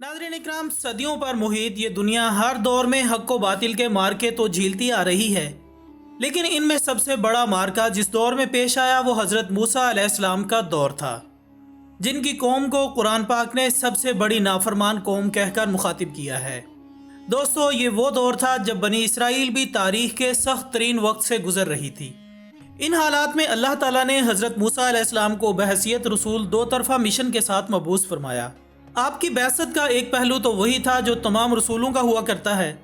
नाज़रीन इकराम, सदियों पर मुहित ये दुनिया हर दौर में हक व बातिल के मार्के तो झीलती आ रही है, लेकिन इनमें सबसे बड़ा मार्का जिस दौर में पेश आया वो हज़रत मूसा अलैहिस्सलाम का दौर था, जिनकी कौम को कुरान पाक ने सबसे बड़ी नाफरमान कौम कहकर मुखातिब किया है। दोस्तों, ये वो दौर था जब बनी इसराइल भी तारीख के सख्त तरीन वक्त से गुजर रही थी। इन हालात में अल्लाह ताला ने हज़रत मूसा अलैहिस्सलाम को बहैसियत रसूल दो तरफा मिशन के साथ मबूस फरमाया। आपकी बैसत का एक पहलू तो वही था जो तमाम रसूलों का हुआ करता है,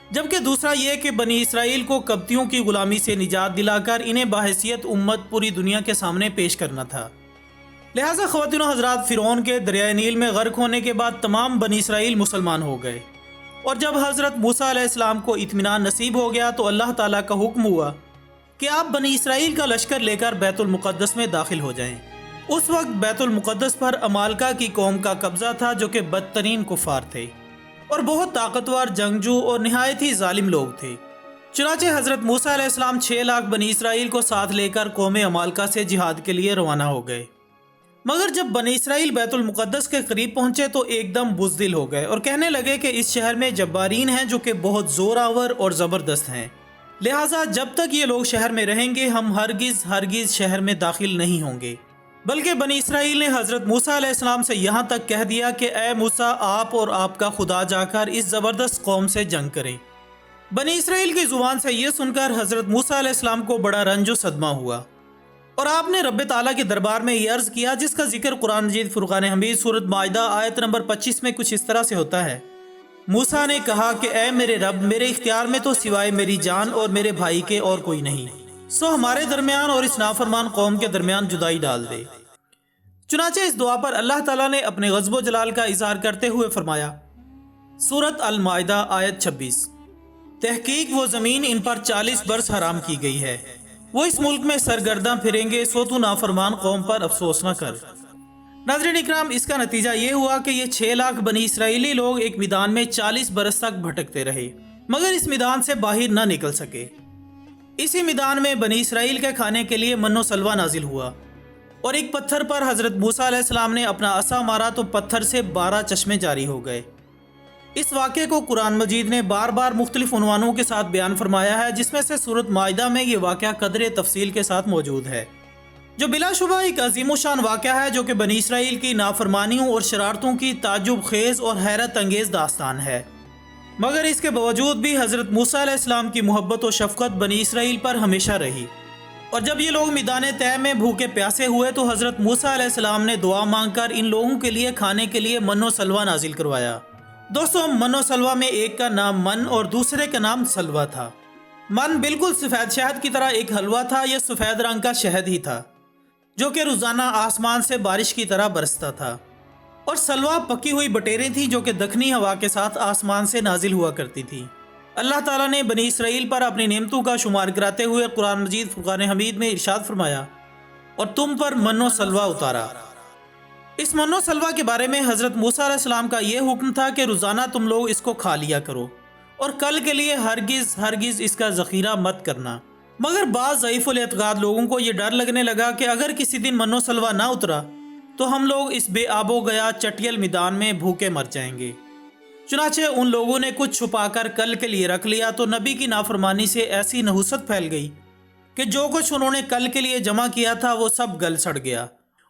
जबकि दूसरा ये कि बनी इसराइल को कब्तियों की गुलामी से निजात दिलाकर इन्हें बहैसियत उम्मत पूरी दुनिया के सामने पेश करना था। लिहाजा ख़वातीन हज़रात, फ़िरौन के दरियाए नील में गर्क होने के बाद तमाम बनी इसराइल मुसलमान हो गए, और जब हज़रत मूसा अलैहिस्सलाम को इत्मीनान नसीब हो गया तो अल्लाह ताला का हुक्म हुआ कि आप बनी इसराइल का लश्कर लेकर बैतुल मुक़द्दस में दाखिल हो जाएं। उस वक्त बैतुल मुक़द्दस पर अमालका की कौम का कब्ज़ा था, जो कि बदतरीन कुफ़ार थे और बहुत ताकतवर, जंगजू और निहायत ही जालिम लोग थे। चुनांचे हज़रत मूसा अलैहिस्सलाम 6 लाख बनी इसराइल को साथ लेकर कौम अमालका से जिहाद के लिए रवाना हो गए। मगर जब बनी इसराइल बैतुल मुक़द्दस के करीब पहुंचे तो एकदम बुज़दिल हो गए और कहने लगे कि इस शहर में जब्बारीन हैं जो कि बहुत ज़ोरावर और ज़बरदस्त हैं, लिहाजा जब तक ये लोग शहर में रहेंगे हम हरगिज़ शहर में दाखिल नहीं होंगे। बल्कि बनी इसराइल ने हज़रत मूसा अलैहिस्सलाम से यहाँ तक कह दिया कि ए मूसा, आप और आपका खुदा जाकर इस ज़बरदस्त कौम से जंग करें। बनी इसराइल की ज़ुबान से ये सुनकर हज़रत मूसा अलैहिस्सलाम को बड़ा रंज सदमा हुआ और आपने रब ताला के दरबार में ये अर्ज़ किया, जिसका जिक्र कुरान मजीद फुरक़ान हमीद सूरत माइदा आयत नंबर 25 में कुछ इस तरह से होता है। मूसा ने कहा कि ए मेरे रब, मेरे इख्तियार में तो सिवाय मेरी जान और मेरे भाई के और कोई नहीं, सो हमारे दरमियान और इस नाफरमान कौम के दरमियान जुदाई डाल दे। चुनांचे इस दुआ पर अल्लाह ताला ने अपने ग़ज़ब जलाल का इज़हार करते हुए फरमाया, सूरत अल माइदा आयत 26, तहकीक वो ज़मीन इन पर 40 बरस हराम की गई है, वो इस मुल्क में सरगर्दा फिरेंगे, सो तू नाफरमान कौम पर अफसोस न कर। नाज़रीन इकराम, इसका नतीजा ये हुआ कि ये 6 लाख बनी इसराइली लोग एक मैदान में 40 बरस तक भटकते रहे, मगर इस मैदान से बाहर न निकल सके। इसी मैदान में बनी इसराइल के खाने के लिए मन्नो सलवा नाजिल हुआ और एक पत्थर पर हज़रत मूसा अलैहिस्सलाम ने अपना असा मारा तो पत्थर से 12 चश्मे जारी हो गए। इस वाक़े को कुरान मजीद ने बार बार मुख्तलिफ उन्वानों के साथ बयान फरमाया है, जिसमें से सूरत माइदा में ये वाक़या कदर तफसील के साथ मौजूद है, जो बिलाशुबा एक अजीमुशान वाक़या है, जो कि बनी इसराइल की नाफरमानियों और शरारतों की ताज्जुब खेज़ और हैरत अंगेज़ दास्तान है। मगर इसके बावजूद भी हज़रत मूसा अलैहिस्सलाम की मोहब्बत और शफ़क़त बनी इसराइल पर हमेशा रही, और जब ये लोग मैदान तय में भूखे प्यासे हुए तो हज़रत मूसा अलैहिस्सलाम ने दुआ मांगकर इन लोगों के लिए खाने के लिए मन्नो सलवा नाजिल करवाया। दोस्तों, मन्नो सलवा में एक का नाम मन और दूसरे का नाम सलवा था। मन बिल्कुल सफ़ेद शहद की तरह एक हलवा था, यह सफ़ेद रंग का शहद ही था, जो कि रोज़ाना आसमान से बारिश की तरह बरसता था, और सलवा पकी हुई बटेरें थी जो कि दखनी हवा के साथ आसमान से नाजिल हुआ करती थी। अल्लाह ताला ने बनी इसराइल पर अपनी नेमतों का शुमार कराते हुए कुरान मजीद फुरक़ान हमीद में इरशाद फरमाया, और तुम पर मन्नो सलवा उतारा। इस मन्नो सलवा के बारे में हज़रत मूसा अलैहिस्सलाम का यह हुक्म था कि रोज़ाना तुम लोग इसको खा लिया करो और कल के लिए हरगिज़ इसका ज़ख़ीरा मत करना। मगर बाज़ ज़ईफ़ुल एतक़ाद लोगों को ये डर लगने लगा कि अगर किसी दिन मन्नो सलवा ना उतरा तो हम लोग इस बेआबो गया चटियल मैदान में भूखे मर जाएंगे। चुनांचे उन लोगों ने कुछ छुपाकर कल के लिए रख लिया, तो नबी की नाफरमानी से ऐसी नहुसत फैल गई कि जो कुछ उन्होंने कल के लिए जमा किया था वो सब गल सड़ गया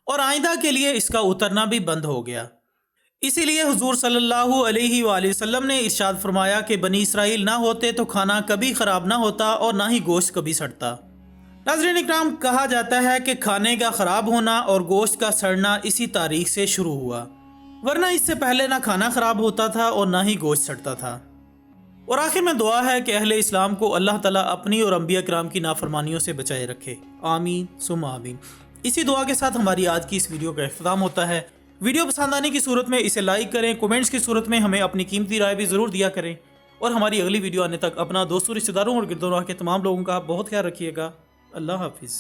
और आइंदा के लिए इसका उतरना भी बंद हो गया। इसीलिए हुजूर सल्लल्लाहु अलैहि वसल्लम ने इरशाद फरमाया कि बनी इसराइल ना होते तो खाना कभी ख़राब ना होता और ना ही गोश्त कभी सड़ता। नाज़रीन इकराम, कहा जाता है कि खाने का ख़राब होना और गोश्त का सड़ना इसी तारीख से शुरू हुआ, वरना इससे पहले ना खाना ख़राब होता था और ना ही गोश्त सड़ता था। और आखिर में दुआ है कि अहले इस्लाम को अल्लाह ताला अपनी और अंबिया किराम की नाफरमानियों से बचाए रखे। आमीन सुम्मा आमीन। इसी दुआ के साथ हमारी आज की इस वीडियो का इख्तिताम होता है। वीडियो पसंद आने की सूरत में इसे लाइक करें, कमेंट्स की सूरत में हमें अपनी कीमती राय भी ज़रूर दिया करें, और हमारी अगली वीडियो आने तक अपना दोस्तों, रिश्तेदारों और गिरदों के तमाम लोगों का बहुत ख्याल रखिएगा। अल्लाह हाफिज़।